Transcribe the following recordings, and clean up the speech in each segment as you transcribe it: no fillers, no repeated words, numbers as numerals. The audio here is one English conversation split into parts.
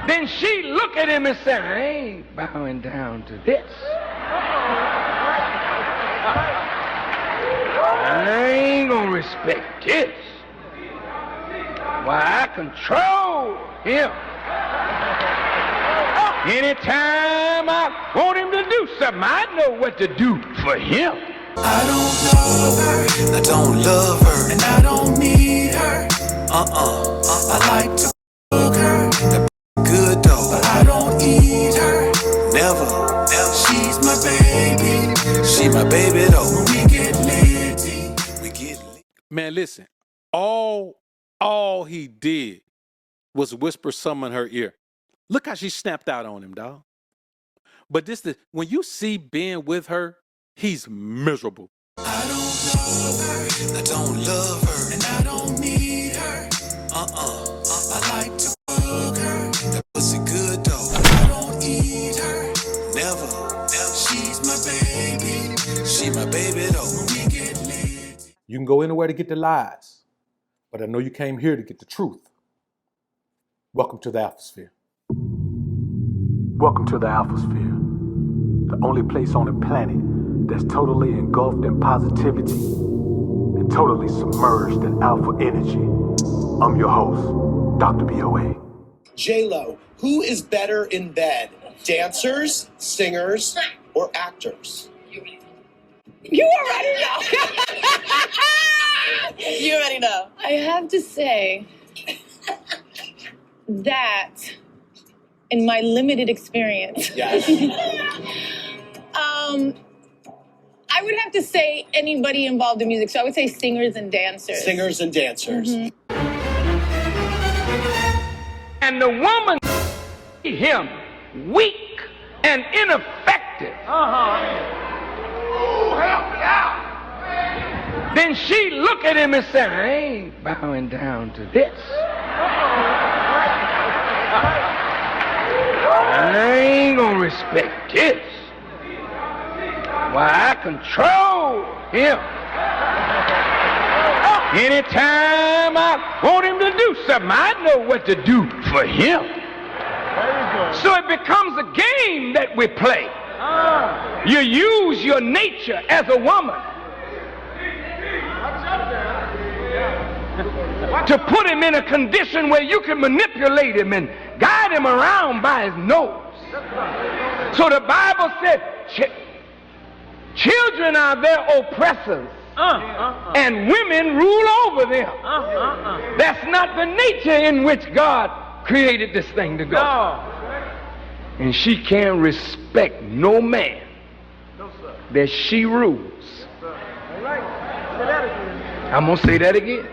Then she look at him and say, I ain't bowing down to this. I ain't gonna respect this. Why, I control him. Anytime I want him to do something, I know what to do for him. I don't love her, I don't love her, and I don't need her. I like to fuck her, that good though, but I don't eat her. Never. She's my baby, she my baby though. When we get litty, we get lit. Man, listen, all he did was whisper something in her ear. Look how she snapped out on him, dog. But when you see Ben with her, he's miserable. I don't love her, I don't love her, and I don't need her. I like to fuck her, that pussy good though, but I don't eat her. Never. She's my baby, she my baby though. When we get lit. You can go anywhere to get the lies, but I know you came here to get the truth. Welcome to the AlphaSphere. Welcome to the AlphaSphere, the only place on the planet that's totally engulfed in positivity and totally submerged in alpha energy. I'm your host, Dr. BOA. J-Lo, who is better in bed? Dancers, singers, or actors? You already know. You already know. I have to say that in my limited experience, Yes. I would have to say anybody involved in music. So I would say singers and dancers. Singers and dancers. Mm-hmm. And the woman him weak and ineffective. Oh, help me out. Then she look at him and say, I ain't bowing down to this. I ain't gonna respect this. Why, I control him. Anytime I want him to do something, I know what to do for him. So it becomes a game that we play. You use your nature as a woman to put him in a condition where you can manipulate him and guide him around by his nose. So the Bible said, children are their oppressors, and women rule over them. That's not the nature in which God created this thing to go. And she can't respect no man that she rules. I'm going to say that again.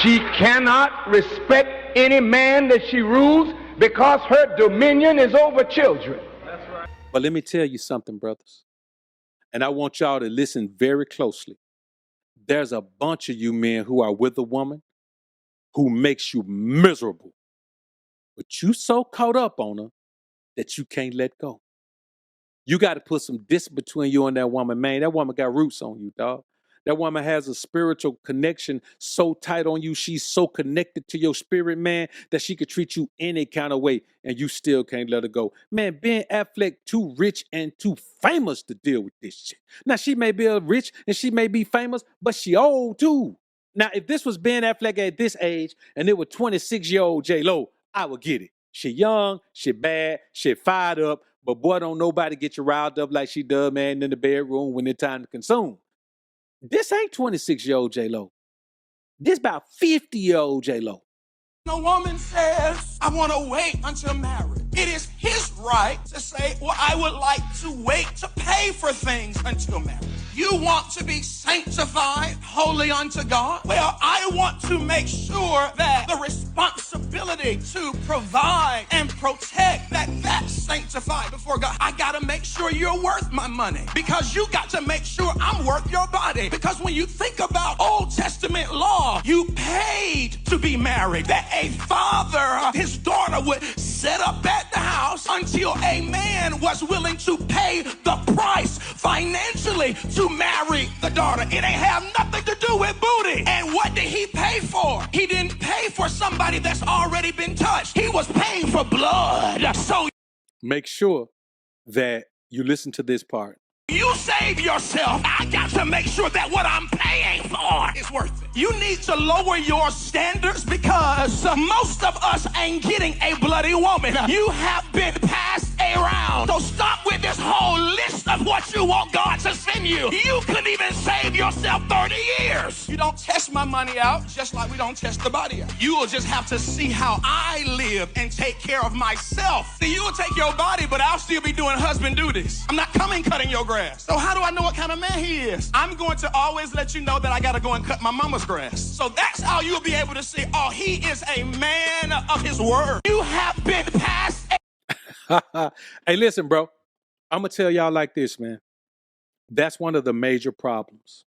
She cannot respect any man that she rules because her dominion is over children. But let me tell you something, brothers. And I want y'all to listen very closely. There's a bunch of you men who are with a woman who makes you miserable. But you so caught up on her that you can't let go. You got to put some distance between you and that woman, man. That woman got roots on you, dog. That woman has a spiritual connection so tight on you. She's so connected to your spirit, man, that she could treat you any kind of way, and you still can't let her go. Man, Ben Affleck too rich and too famous to deal with this shit. Now, she may be rich and she may be famous, but she old too. Now, if this was Ben Affleck at this age and it was 26-year-old J-Lo, I would get it. She young, she bad, she fired up, but boy, don't nobody get you riled up like she does, man, in the bedroom when it's time to consume. This ain't 26-year-old J-Lo. This about 50-year-old J-Lo. A woman says, I want to wait until marriage. It is his right to say, well, I would like to wait to pay for things until marriage. You want to be sanctified, holy unto God? Well, I want to make sure that the responsibility to provide and protect that's sanctified before God. I got to make sure you're worth my money, because you got to make sure I'm worth your body. Because when you think about Old Testament law, you paid to be married. That a father, his daughter would set up at the house until a man was willing to pay the price financially to marry the daughter. It ain't have nothing to do with booty. And what did somebody that's already been touched. He was paying for blood. So Make sure that you listen to this part. you save yourself. I got to make sure that what I'm paying for is worth it. You need to lower your standards because most of us ain't getting a bloody woman. You have been passed around. So stop with this whole list of what you want God to send you. You could even save yourself 30 years. You don't test my money out just like we don't test the body out. You will just have to see how I live and take care of myself. See, you will take your body, but I'll still be doing husband duties. I'm not coming cutting your grass. So how do I know what kind of man he is? I'm going to always let you know that I got to go and cut my mama's grass. So that's how you'll be able to see, oh, he is a man of his word. You have been passed. Hey, listen, bro. I'm going to tell y'all like this, man. That's one of the major problems.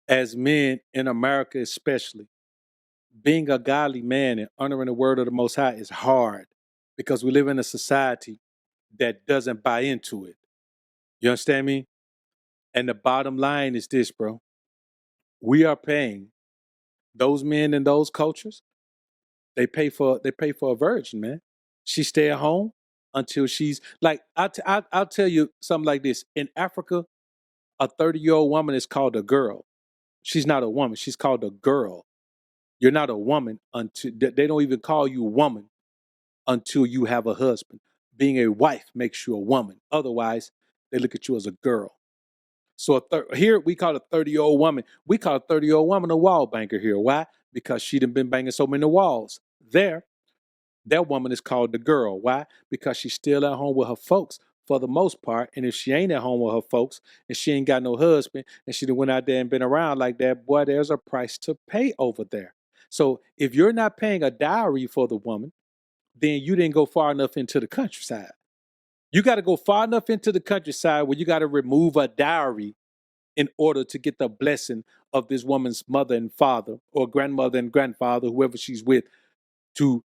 As men in America especially, being a godly man and honoring the word of the Most High is hard because we live in a society that doesn't buy into it. You understand me? And the bottom line is this, bro. We are paying those men in those cultures. They pay for a virgin, man. She stay at home until she's like, I'll tell you something like this. In Africa, a 30-year-old woman is called a girl. She's not a woman. She's called a girl. You're not a woman until they don't even call you a woman until you have a husband. Being a wife makes you a woman. Otherwise, they look at you as a girl. So here we call a 30-year-old woman. We call a 30-year-old woman a wall banker here. Why? Because she done been banging so many walls. That woman is called the girl. Why? Because she's still at home with her folks for the most part. And if she ain't at home with her folks and she ain't got no husband and she done went out there and been around like that, boy, there's a price to pay over there. So if you're not paying a dowry for the woman, then you didn't go far enough into the countryside. You got to go far enough into the countryside where you got to remove a dowry in order to get the blessing of this woman's mother and father or grandmother and grandfather, whoever she's with, to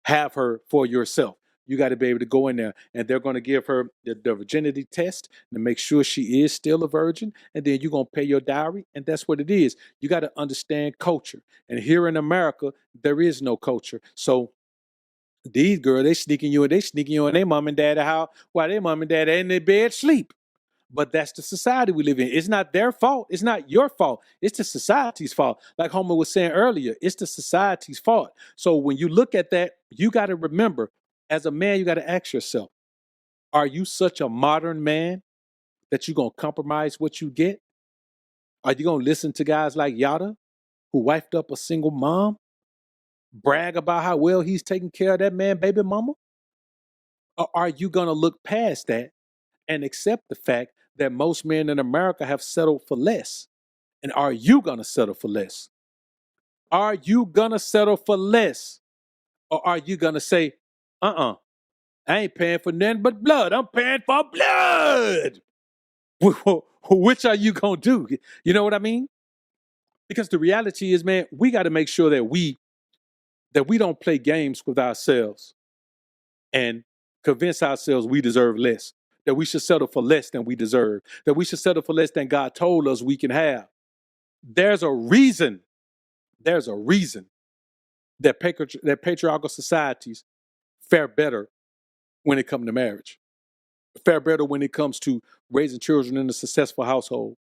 have her for yourself. You got to be able to go in there and they're going to give her the virginity test to make sure she is still a virgin. And then you're going to pay your dowry. And that's what it is. You got to understand culture. And here in America, there is no culture. So these girls, they sneaking you and their mom and dad out while their mom and dad are in their bed sleep. But that's the society we live in. It's not their fault. It's not your fault. It's the society's fault. Like Homer was saying earlier, it's the society's fault. So when you look at that, you got to remember, as a man, you got to ask yourself, are you such a modern man that you're going to compromise what you get? Are you going to listen to guys like Yada, who wifed up a single mom, brag about how well he's taking care of that man, baby mama? Or are you going to look past that and accept the fact that most men in America have settled for less? And are you going to settle for less? Are you going to settle for less? Or are you going to say, I ain't paying for nothing but blood. I'm paying for blood. Which are you going to do? You know what I mean? Because the reality is, man, we got to make sure that we don't play games with ourselves and convince ourselves we deserve less, that we should settle for less than we deserve, that we should settle for less than God told us we can have. There's a reason that patriarchal societies fare better when it comes to marriage, fare better when it comes to raising children in a successful household.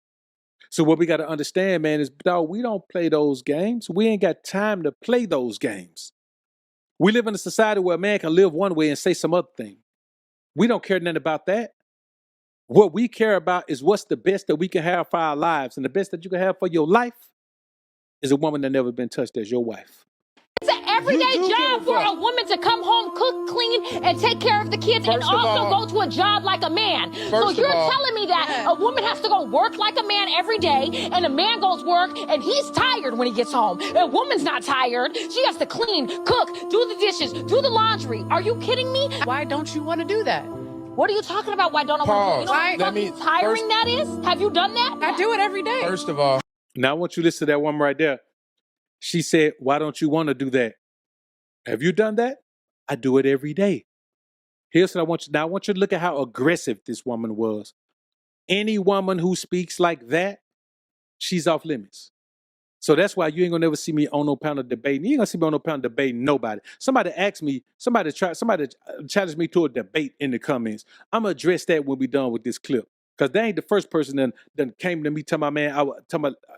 So what we got to understand, man, is, dog, we don't play those games. We ain't got time to play those games. We live in a society where a man can live one way and say some other thing. We don't care nothing about that. What we care about is what's the best that we can have for our lives. And the best that you can have for your life is a woman that never been touched as your wife. It's an everyday job for a woman to come home, cook, clean, and take care of the kids, and also go to a job like a man. So you're telling me that a woman has to go work like a man every day, and a man goes work, and he's tired when he gets home. A woman's not tired. She has to clean, cook, do the dishes, do the laundry. Are you kidding me? Why don't you want to do that? What are you talking about? Why don't I want to do it? You know how fucking tiring that is? Have you done that? I do it every day. First of all. Now I want you to listen to that woman right there. She said, why don't you want to do that? Have you done that? I do it every day. Here's what I want you. Now I want you to look at how aggressive this woman was. Any woman who speaks like that, she's off limits. So that's why you ain't gonna never see me on no panel debating. You ain't gonna see me on no panel debating nobody. Somebody challenge me to a debate in the comments. I'm gonna address that when we done with this clip. Cause they ain't the first person that came to me telling my man,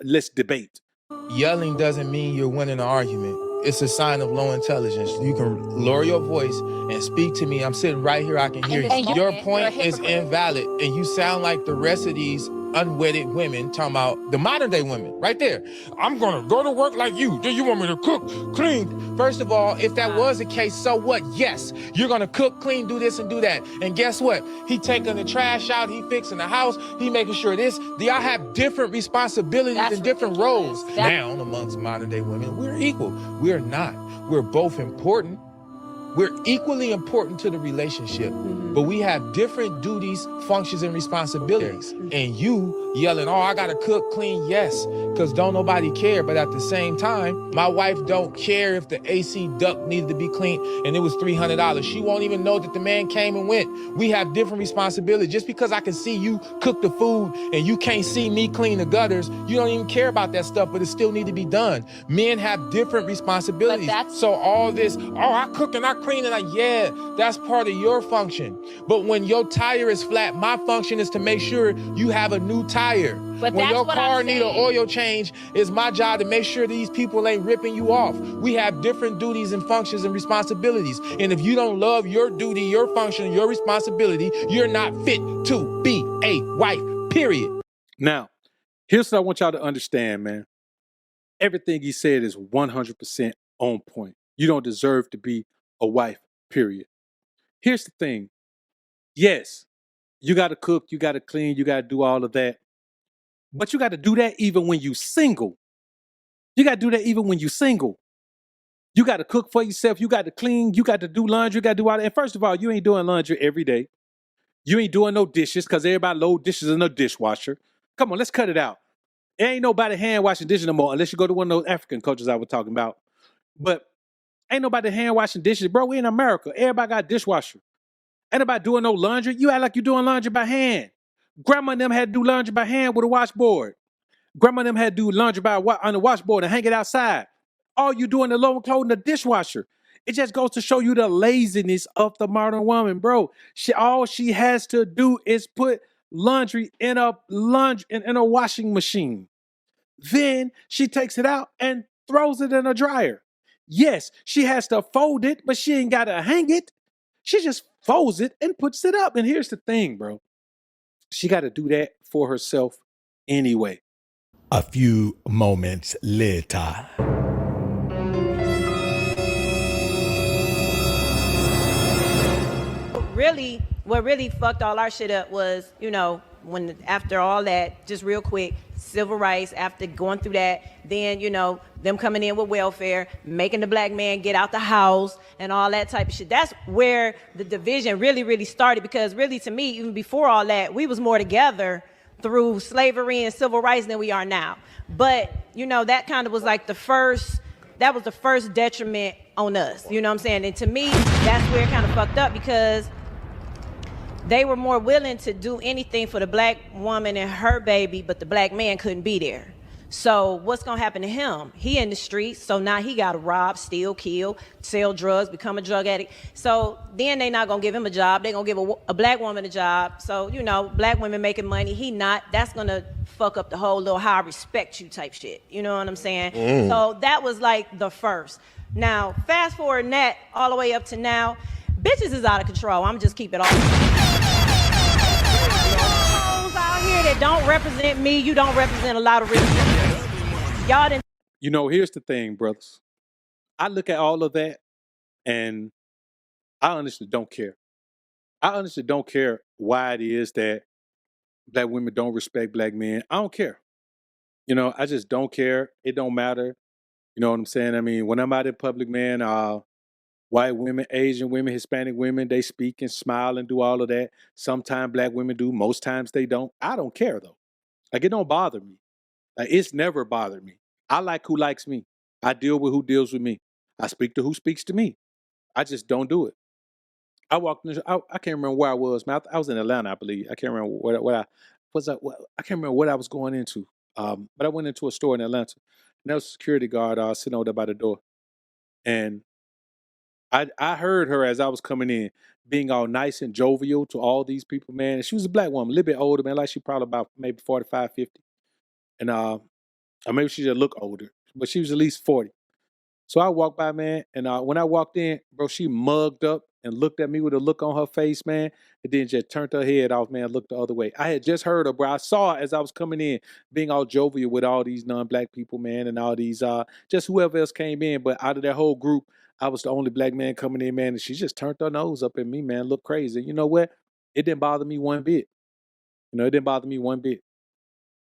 let's debate. Yelling doesn't mean you're winning an argument. It's a sign of low intelligence. You can lower your voice and speak to me. I'm sitting right here, I can hear you. Your point is invalid, and you sound like the rest of these unwedded women talking about the modern day women right there. I'm gonna go to work like you. Do you want me to cook, clean? First of all, if that was the case, so what? Yes, you're gonna cook, clean, do this and do that. And guess what? He taking the trash out, he fixing the house, he making sure this. Y'all have different responsibilities and different roles. Now, amongst modern day women, we're equal. We're not. We're both important. We're equally important to the relationship, but we have different duties, functions, and responsibilities. And you yelling, oh, I gotta cook, clean, yes, because don't nobody care. But at the same time, my wife don't care if the AC duct needed to be cleaned and it was $300. She won't even know that the man came and went. We have different responsibilities. Just because I can see you cook the food and you can't see me clean the gutters, you don't even care about that stuff, but it still need to be done. Men have different responsibilities. So all this, oh, I cook and I clean, and yeah, that's part of your function. But when your tire is flat, my function is to make sure you have a new tire. But when your car need an oil change, it's my job to make sure these people ain't ripping you off. We have different duties and functions and responsibilities. And if you don't love your duty, your function, your responsibility, you're not fit to be a wife, period. Now, here's what I want y'all to understand, man. Everything he said is 100% on point. You don't deserve to be a wife, period. Here's the thing. Yes, you got to cook, you got to clean, you got to do all of that. But you got to do that even when you single. You got to do that even when you single. You got to cook for yourself. You got to clean. You got to do laundry. You got to do all that. And first of all, you ain't doing laundry every day. You ain't doing no dishes because everybody load dishes in a dishwasher. Come on, let's cut it out. There ain't nobody hand washing dishes no more unless you go to one of those African cultures I was talking about. But ain't nobody hand washing dishes. Bro, we in America. Everybody got a dishwasher. Ain't nobody doing no laundry. You act like you doing laundry by hand. Grandma and them had to do laundry by hand with a washboard. Grandma and them had to do laundry on the washboard and hang it outside. All you doing the lower clothing, the dishwasher. It just goes to show you the laziness of the modern woman, bro. All she has to do is put laundry in a washing machine. Then she takes it out and throws it in a dryer. Yes, she has to fold it, but she ain't got to hang it. She just folds it and puts it up. And here's the thing, bro. She got to do that for herself anyway. A few moments later. Really, what really fucked all our shit up was, when after all that, just real quick, civil rights, after going through that, then, them coming in with welfare, making the black man get out the house and all that type of shit. That's where the division really, really started, because really, to me, even before all that, we was more together through slavery and civil rights than we are now. But, that kind of was like the first detriment on us, you know what I'm saying? And to me, that's where it kind of fucked up, because they were more willing to do anything for the black woman and her baby, but the black man couldn't be there. So what's gonna happen to him? He in the streets, so now he gotta rob, steal, kill, sell drugs, become a drug addict. So then they not gonna give him a job. They gonna give a black woman a job. So, black women making money, he not. That's gonna fuck up the whole little how I respect you type shit. You know what I'm saying? So that was like the first. Now, fast forward that all the way up to now, bitches is out of control. I'm just keep it all. Out here that don't represent me, you don't represent a lot of rich people. Y'all didn't. Here's the thing, brothers. I look at all of that and I honestly don't care. I honestly don't care why it is that black women don't respect black men. I don't care. I just don't care. It don't matter. You know what I'm saying? I mean, when I'm out in public, man, white women, Asian women, Hispanic women, they speak and smile and do all of that. Sometimes black women do. Most times they don't. I don't care, though. Like, it don't bother me. Like, it's never bothered me. I like who likes me. I deal with who deals with me. I speak to who speaks to me. I just don't do it. I walked in. I can't remember where I was, man. I was in Atlanta, I believe. I can't remember what I was. I can't remember what I was going into. But I went into a store in Atlanta, And there was a security guard sitting over there by the door. And I heard her as I was coming in, being all nice and jovial to all these people, man. And she was a black woman, a little bit older, man, like she probably about maybe 45, 50. And or maybe she just looked older, but she was at least 40. So I walked by, man, and when I walked in, bro, she mugged up and looked at me with a look on her face, man, and then just turned her head off, man, looked the other way. I had just heard her, bro. I saw her as I was coming in, being all jovial with all these non-black people, man, and all these, just whoever else came in. But out of that whole group, I was the only black man coming in, man, and she just turned her nose up at me, man, looked crazy. You know what? It didn't bother me one bit. You know, it didn't bother me one bit.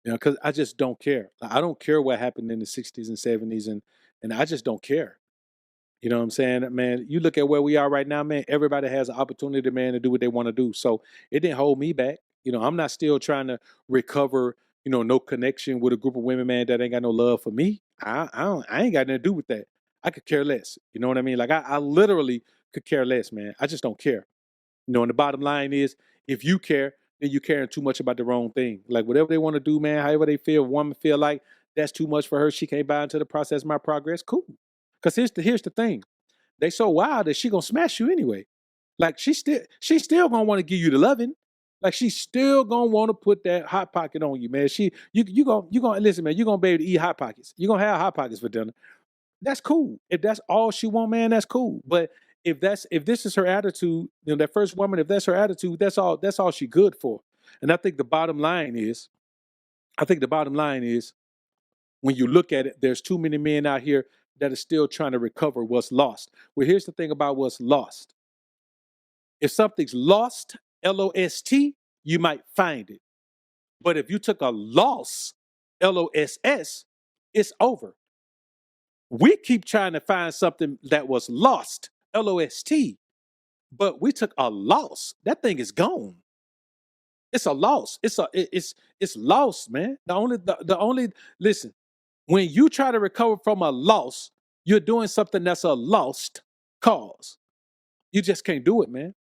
You know, because I just don't care. I don't care what happened in the 60s and 70s, and I just don't care. You know what I'm saying? Man, you look at where we are right now, man, everybody has an opportunity, man, to do what they want to do. So it didn't hold me back. You know, I'm not still trying to recover, you know, no connection with a group of women, man, that ain't got no love for me. I ain't got nothing to do with that. I could care less. You know what I mean? Like I literally could care less, man. I just don't care. You know, and the bottom line is, if you care, then you're caring too much about the wrong thing. Like whatever they want to do, man, however they feel, woman feel like that's too much for her, she can't buy into the process of my progress, cool. Because here's the thing. They so wild that she gonna smash you anyway. Like she still gonna want to give you the loving. Like she's still gonna want to put that hot pocket on you, man. You gonna listen, man, you're gonna be able to eat hot pockets. You're gonna have hot pockets for dinner. That's cool. If that's all she want, man, that's cool. But if this is her attitude, you know, that first woman, if that's her attitude, that's all she good for. And I think the bottom line is, when you look at it, there's too many men out here that are still trying to recover what's lost. Well, here's the thing about what's lost. If something's lost, L-O-S-T, you might find it. But if you took a loss, L-O-S-S, it's over. We keep trying to find something that was lost, L-O-S-T, but we took a loss. That thing is gone. It's a loss. It's lost, man. The only listen. When you try to recover from a loss, you're doing something that's a lost cause. You just can't do it, man.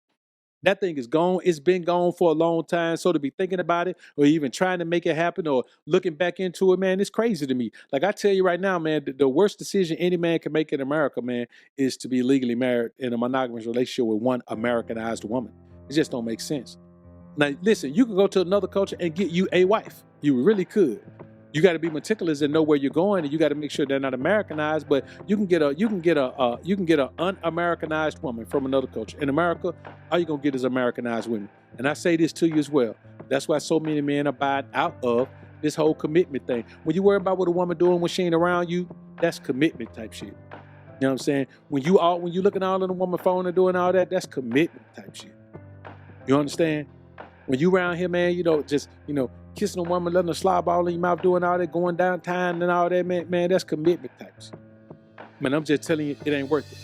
That thing is gone. It's been gone for a long time. So to be thinking about it or even trying to make it happen or looking back into it, man, it's crazy to me. Like I tell you right now, man, the worst decision any man can make in America, man, is to be legally married in a monogamous relationship with one Americanized woman. It just don't make sense. Now, listen, you can go to another culture and get you a wife. You really could. You got to be meticulous and know where you're going, and you got to make sure they're not Americanized. But you can get an un-Americanized woman from another culture. In America, all you're gonna get is Americanized women. And I say this to you as well. That's why so many men are buying out of this whole commitment thing. When you worry about what a woman doing when she ain't around you, that's commitment type shit. You know what I'm saying? When you looking all on the woman phone and doing all that, that's commitment type shit. You understand? When you around here, man, kissing a woman, letting her slob all in your mouth, doing all that, going downtown and all that, man, that's commitment types. Man, I'm just telling you, it ain't worth it.